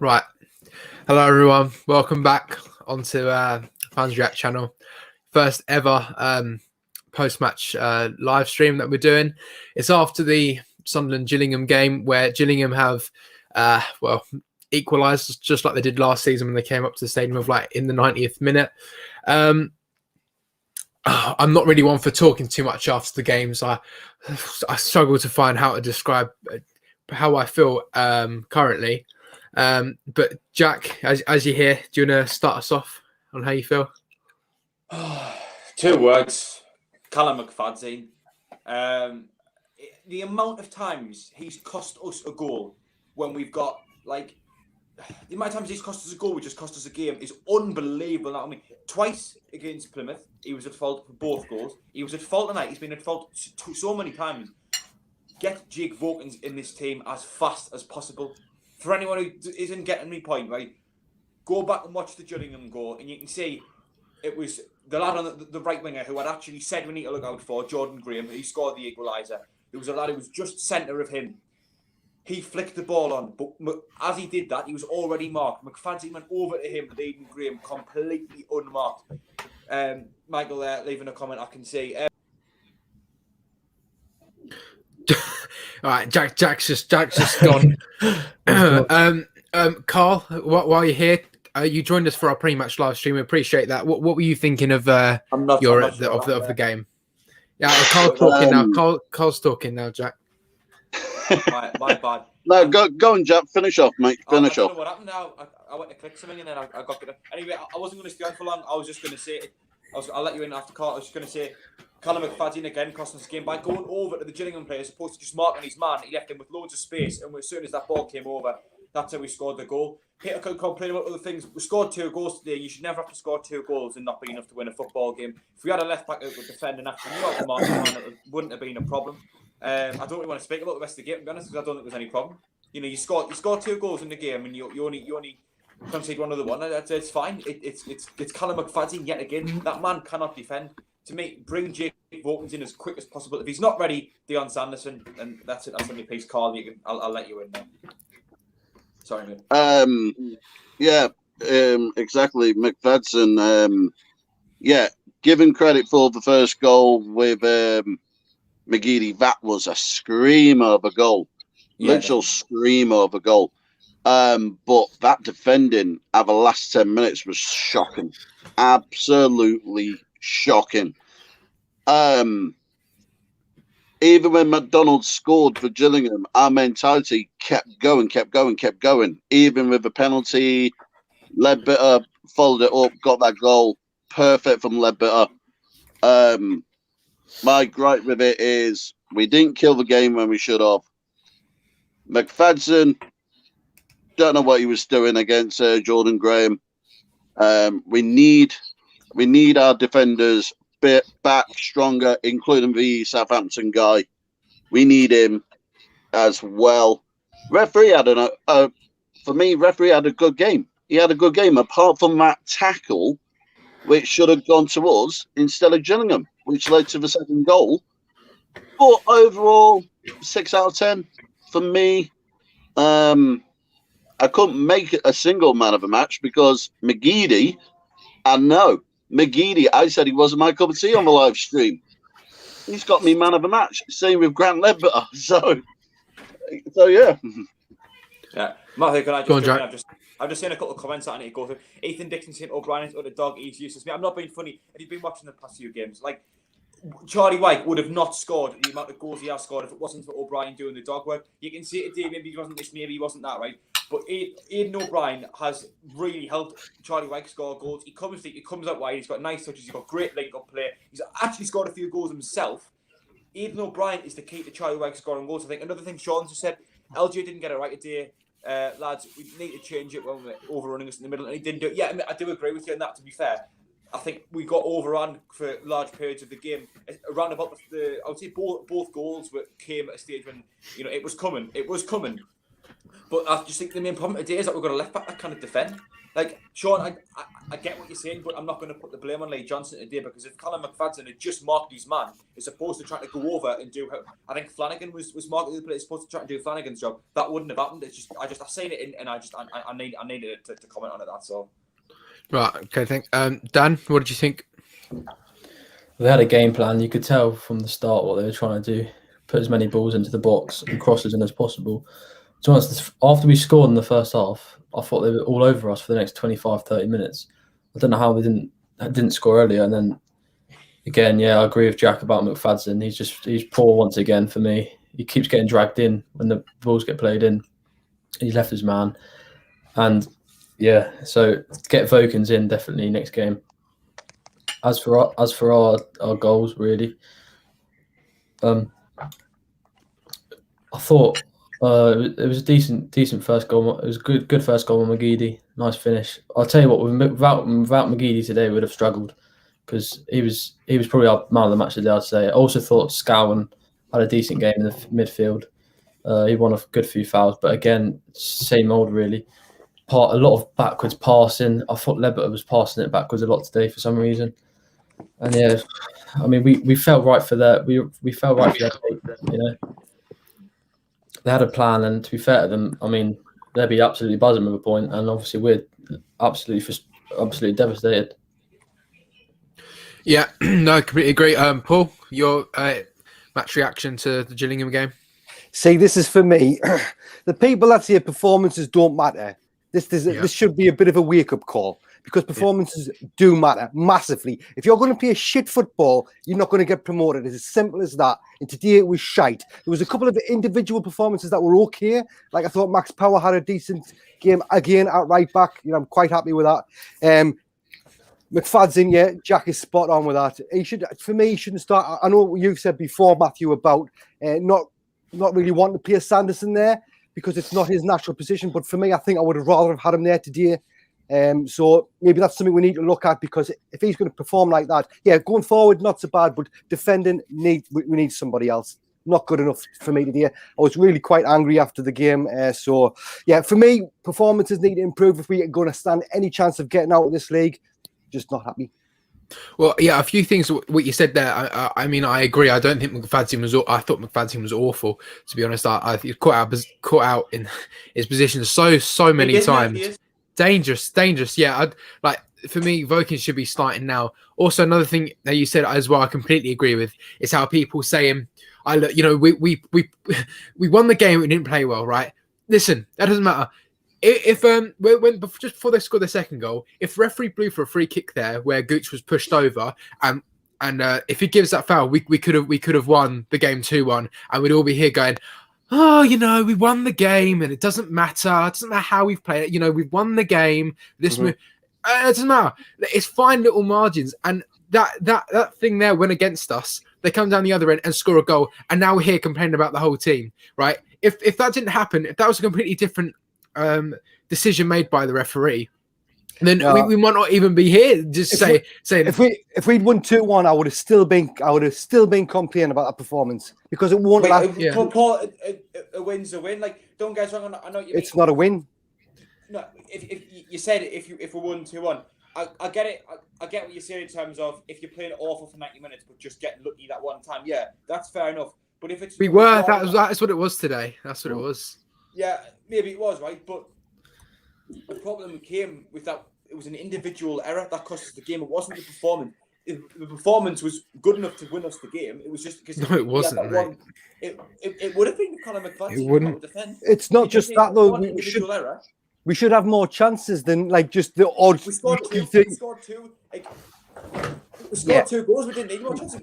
Right. Hello, everyone. Welcome back onto Fans React channel. First ever post-match live stream that we're doing. It's after the Sunderland Gillingham game where Gillingham have, equalised just like they did last season when they came up to the stadium of in the 90th minute. I'm not really one for talking too much after the games. I struggle to find how to describe how I feel currently. But Jack, as you're here, do you want to start us off on how you feel? 2 words: Callum McFadzean. The amount of times he's cost us a goal when we've got the amount of times he's cost us a goal, which just cost us a game, is unbelievable. I mean, twice against Plymouth, he was at fault for both goals. He was at fault tonight. He's been at fault so many times. Get Jake Vokins in this team as fast as possible. For anyone who isn't getting me point, right, go back and watch the Gillingham goal, and you can see it was the lad on the right winger who had actually said we need to look out for, Jordan Graham. He scored the equaliser. There was a lad who was just centre of him. He flicked the ball on, but as he did that, he was already marked. McFadzean went over to him, leading Graham completely unmarked. Michael there leaving a comment, I can see. All right, Jack's just gone. Carl, while you're here, you joined us for our pre-match live stream. We appreciate that. What were you thinking of the game? Yeah, Carl's talking now. Carl's talking now, Jack. Right, my bad. No, go on, Jack. Finish off, mate. Finish off. I don't know what happened now. I went to click something and then I got it. Anyway, I wasn't going to stay on for long. I was just going to say, I'll let you in after Carl. I was just going to say, Callum McFadzean again costing us the game by going over to the Gillingham player, as opposed to just marking his man. He left him with loads of space, and as soon as that ball came over, that's how we scored the goal. Peter could complain about other things. We scored 2 goals today. You should never have to score 2 goals and not be enough to win a football game. If we had a left back that would defend and actually knew how to mark the man, it wouldn't have been a problem. I don't really want to speak about the rest of the game, to be honest, because I don't think there's any problem. You know, you scored 2 goals in the game, and you only concede one other one. It's fine. It's Callum McFadzean yet again. That man cannot defend. To me, bring Jake Vokins in as quick as possible. If he's not ready, Dion Sanderson, and that's it. That's on your piece, Carl. I'll let you in now. Sorry, mate. Yeah, exactly. McFadzean, given credit for the first goal with McGeady, that was a screamer of a goal. Literal screamer of a goal. But that defending at the last 10 minutes was shocking. Absolutely shocking. Even when McDonald scored for Gillingham, our mentality kept going. Even with the penalty, Ledbetter followed it up, got that goal. Perfect from Ledbetter. My gripe with it is we didn't kill the game when we should have. McFadzean, don't know what he was doing against Jordan Graham. We need our defenders back stronger, including the Southampton guy. We need him as well. Referee had referee had a good game. He had a good game, apart from that tackle, which should have gone to us instead of Gillingham, which led to the second goal. But overall, 6 out of 10 for me. I couldn't make it a single man of the match because McGeady, I said he wasn't my cup of tea on the live stream. He's got me man of the match. Same with Grant Ledbetter. So yeah. Yeah. Matthew, can I just go on, Jack? I've just seen a couple of comments that I need to go through. Ethan Dixon saying O'Brien is the dog, he's useless. I'm not being funny. Have you been watching the past few games? Charlie White would have not scored the amount of goals he has scored if it wasn't for O'Brien doing the dog work. You can see it today, maybe he wasn't this, maybe he wasn't that, right? But Aidan O'Brien has really helped Charlie White score goals. He comes out wide, he's got nice touches, he's got great link-up play. He's actually scored a few goals himself. Aidan O'Brien is the key to Charlie White scoring goals. I think another thing Sean just said, LJ didn't get it right today. Lads, we need to change it when we're overrunning us in the middle, and he didn't do it. Yeah, I do agree with you on that, to be fair. I think we got overrun for large periods of the game. Around about I would say both goals came at a stage when, it was coming. But I just think the main problem today is that we've got a left back that kind of defend. Like, Sean, I get what you're saying, but I'm not going to put the blame on Lee Johnson today, because if Callum McFadden had just marked his man, as opposed to trying to go over and do, I think Flanagan was marked the play, supposed to try and do Flanagan's job, that wouldn't have happened. It's just, I seen it in, and I needed to comment on it, that's all. Right, okay, thank Dan, what did you think? They had a game plan. You could tell from the start what they were trying to do. Put as many balls into the box and crosses in as possible. To be honest, after we scored in the first half, I thought they were all over us for the next 25, 30 minutes. I don't know how they didn't score earlier. And then, again, yeah, I agree with Jack about McFadden. He's poor once again for me. He keeps getting dragged in when the balls get played in. He's left his man. And, yeah, so get Vokins in definitely next game. As for our goals, really, I thought it was a decent first goal. It was a good first goal on McGeady. Nice finish. I'll tell you what, without McGeady today, we would have struggled, because he was probably our man of the match today, I'd say. I also thought Scowen had a decent game in the midfield. He won a good few fouls, but again, same old really. A lot of backwards passing. I thought Lebbert was passing it backwards a lot today for some reason. And yeah, I mean, we fell right for that. We fell right for that. You know, they had a plan, and to be fair to them, I mean, they'd be absolutely buzzing with a point, and obviously we're absolutely devastated. Yeah, no, completely agree. Paul, your match reaction to the Gillingham game? See, this is for me. The people that say performances don't matter. This should be a bit of a wake-up call, because performances do matter massively. If you're going to play shit football, you're not going to get promoted. It's as simple as that. And today it was shite. There was a couple of individual performances that were okay. Like, I thought Max Power had a decent game again at right back. You know, I'm quite happy with that. McFadden, yeah, Jack is spot on with that. He shouldn't start. I know what you've said before, Matthew, about not really wanting to play Sanderson there, because it's not his natural position. But for me, I think I would have rather have had him there today. So maybe that's something we need to look at, because if he's going to perform like that, yeah, going forward, not so bad, but defending, we need somebody else. Not good enough for me today. I was really quite angry after the game. So, yeah, for me, performances need to improve if we are going to stand any chance of getting out of this league. Just not happy. Well, yeah, a few things what you said there. I mean, I agree. I don't think McFadden was. I thought McFadden was awful. To be honest, I think he's caught out in his position so many times. Dangerous. Yeah, for me, Vokins should be starting now. Also, another thing that you said as well, I completely agree with, is how people saying, we won the game, we didn't play well, right? Listen, that doesn't matter. If just before they scored the second goal, if referee blew for a free kick there where Gooch was pushed over, and if he gives that foul, we could have won the game 2-1, and we'd all be here going, oh, we won the game, and it doesn't matter. It doesn't matter how we've played it. We've won the game. It doesn't matter. It's fine little margins, and that thing there went against us. They come down the other end and score a goal, and now we're here complaining about the whole team, right? If that didn't happen, if that was a completely different decision made by the referee, then we might not even be here. Just saying if we'd won 2-1, I would have still been complaining about that performance, because it won't last. Paul, a win's a win. Like, don't get us wrong. I know you. It's not a win. No, if you said if we won 2-1, I get it. I get what you're saying in terms of if you're playing awful for 90 minutes but just getting lucky that one time. Yeah, that's fair enough. But if it's that's what it was today. That's what it was. Yeah, maybe it was, right, but the problem came with that. It was an individual error that cost us the game. It wasn't the performance. If the performance was good enough to win us the game, it was just because it wasn't. Right. It would have been Conor McFadden. It wouldn't. Defend. It's not just that though. We should have more chances than just the odd. We scored two. We scored two. We scored 2 goals. We didn't need more chances.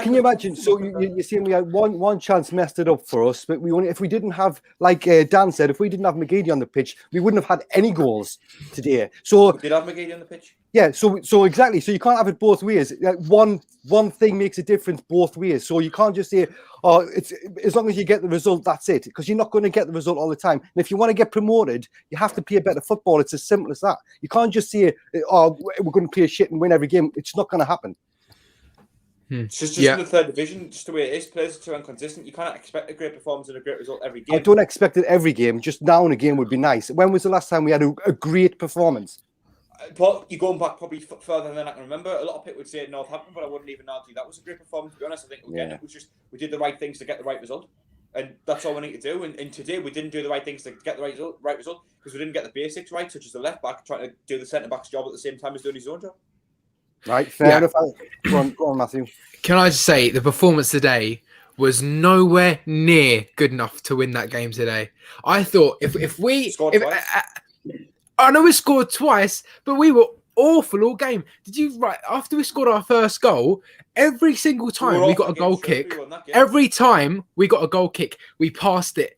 Can you imagine? So you're saying we had one chance messed it up for us, but if we didn't have, like Dan said, if we didn't have McGeady on the pitch, we wouldn't have had any goals today. So we did have McGeady on the pitch. Yeah. So exactly. So you can't have it both ways. One thing makes a difference both ways. So you can't just say, oh, it's as long as you get the result, that's it, because you're not going to get the result all the time. And if you want to get promoted, you have to play better football. It's as simple as that. You can't just say, oh, we're going to play shit and win every game. It's not going to happen. It's just in the third division, just the way it is. Players are too inconsistent. You can't expect a great performance and a great result every game. I don't expect it every game. Just now and again would be nice. When was the last time we had a great performance? But you're going back probably further than I can remember. A lot of people would say Northampton, but I wouldn't even argue that was a great performance. To be honest, I think again it was just we did the right things to get the right result, and that's all we need to do. And today we didn't do the right things to get the right result because we didn't get the basics right, such as the left back trying to do the centre back's job at the same time as doing his own job. Right, fair enough. Go on, Matthew. Can I just say the performance today was nowhere near good enough to win that game today. I thought if we I know we scored twice, but we were awful all game. Did you after we scored our first goal? Every single time we got a goal kick, every time we got a goal kick, we passed it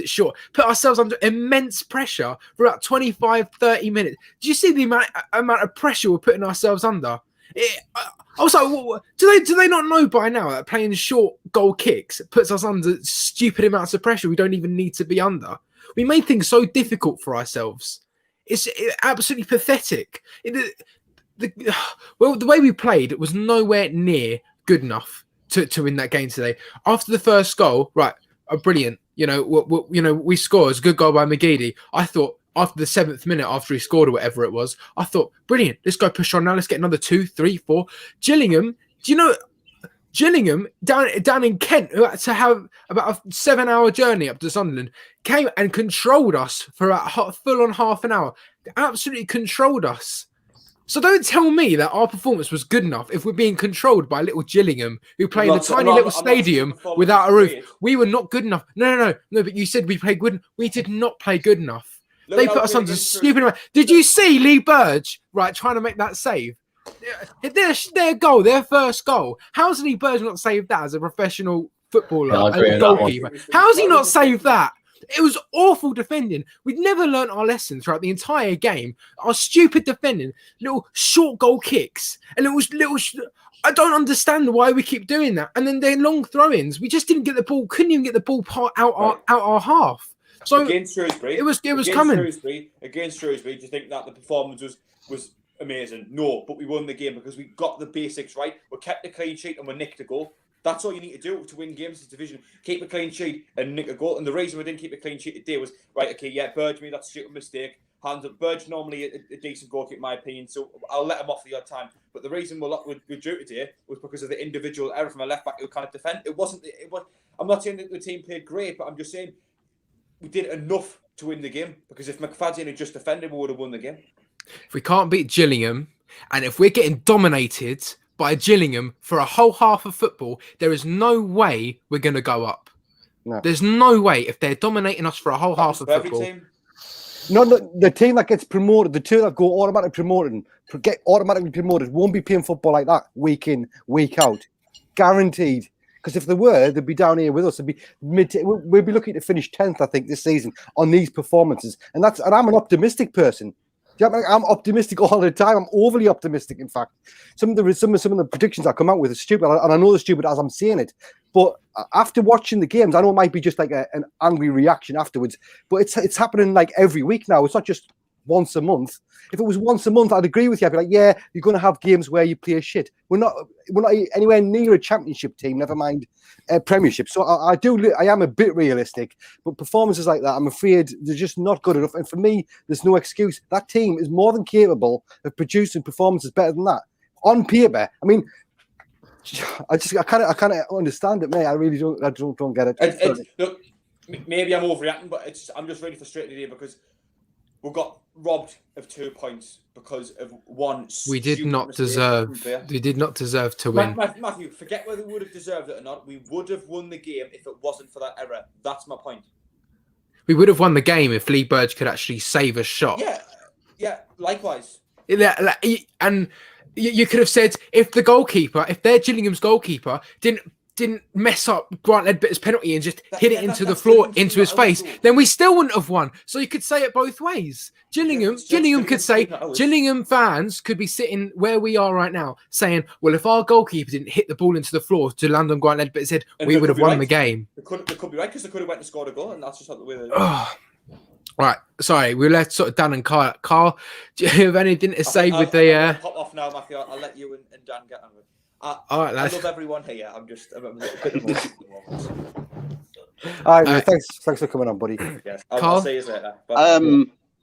short, put ourselves under immense pressure for about 25-30 minutes. Do you see the amount of pressure we're putting ourselves under? I was like, well, do they not know by now that playing short goal kicks puts us under stupid amounts of pressure we don't even need to be under? We made things so difficult for ourselves. It's absolutely pathetic. The way we played was nowhere near good enough to win that game today. After the first goal, brilliant. We scored. It was a good goal by McGeady. I thought after the 7th minute, after he scored or whatever it was, I thought, brilliant. Let's go push on now. Let's get another 2, 3, 4. Gillingham. Do you know Gillingham down in Kent, who had to have about a 7-hour journey up to Sunderland, came and controlled us for about full on half an hour. They absolutely controlled us. So don't tell me that our performance was good enough if we're being controlled by little Gillingham, who play in a tiny little stadium without a roof. We were not good enough. No. But you said we played good. We did not play good enough. They put us under stupid. Did you see Lee Burge trying to make that save? Their goal, their first goal. How's Lee Burge not saved that as a professional footballer and goalkeeper? How's he not saved that? It was awful defending. We'd never learnt our lesson throughout the entire game. Our stupid defending, little short goal kicks, and it was little. I don't understand why we keep doing that. And then their long throw-ins, we just didn't get the ball. Couldn't even get the ball out our half. So against Shrewsbury, it was coming. Against Shrewsbury, do you think that the performance was amazing? No, but we won the game because we got the basics right. We kept the clean sheet and we nicked a goal. That's all you need to do to win games in this division. Keep a clean sheet and nick a goal. And the reason we didn't keep a clean sheet today was, Burge made that stupid mistake. Hands up. Burge normally a decent goalkeeper, in my opinion, so I'll let him off the odd time. But the reason we drew today was because of the individual error from a left-back who kind of defend. I'm not saying that the team played great, but I'm just saying we did enough to win the game. Because if McFadden had just defended, we would have won the game. If we can't beat Gillingham, and if we're getting dominated by Gillingham for a whole half of football, there is no way we're going to go up. No. There's no way if they're dominating us for a whole half of football. No, the team that gets promoted, the two that go get automatically promoted, won't be playing football like that week in, week out. Guaranteed. Because if they were, they'd be down here with us. We'd be looking to finish 10th, I think, this season on these performances. And I'm an optimistic person. I'm optimistic all the time. I'm overly optimistic, in fact. Some of the predictions I come out with are stupid, and I know they're stupid as I'm saying it. But after watching the games, I know it might be just like an angry reaction afterwards, but it's happening like every week now. It's not just once a month. If it was once a month, I'd agree with you. I'd be like, yeah, you're going to have games where you play shit. We're not anywhere near a championship team, never mind a premiership. So I am a bit realistic, but performances like that, I'm afraid they're just not good enough. And for me, there's no excuse. That team is more than capable of producing performances better than that on paper. I mean, I kind of understand it, mate. I really don't get it. Look, maybe I'm overreacting, but I'm just really frustrated here because we got robbed of 2 points because of one. We did not deserve to win. Matthew, forget whether we would have deserved it or not. We would have won the game if it wasn't for that error. That's my point. We would have won the game if Lee Burge could actually save a shot. Yeah. Likewise. And you could have said if their Gillingham's goalkeeper didn't mess up Grant Ledbetter's penalty and just hit it into the floor, into his face, then we still wouldn't have won. So you could say it both ways. Gillingham fans could be sitting where we are right now saying, well, if our goalkeeper didn't hit the ball into the floor to land on Grant Ledbetter's head, we would have won the game. They could be right because they could have went and scored a goal, and that's just not the way they do it. Right, sorry, we left sort of Dan and Carl. Carl, do you have anything to say with the... I'll pop off now, Matthew. I'll let you and Dan get on with it. All right, I lads. love everyone here. I'm a little bit emotional. All right, mate, thanks for coming on, buddy. Yes, Carl? I'll see you later. Bye.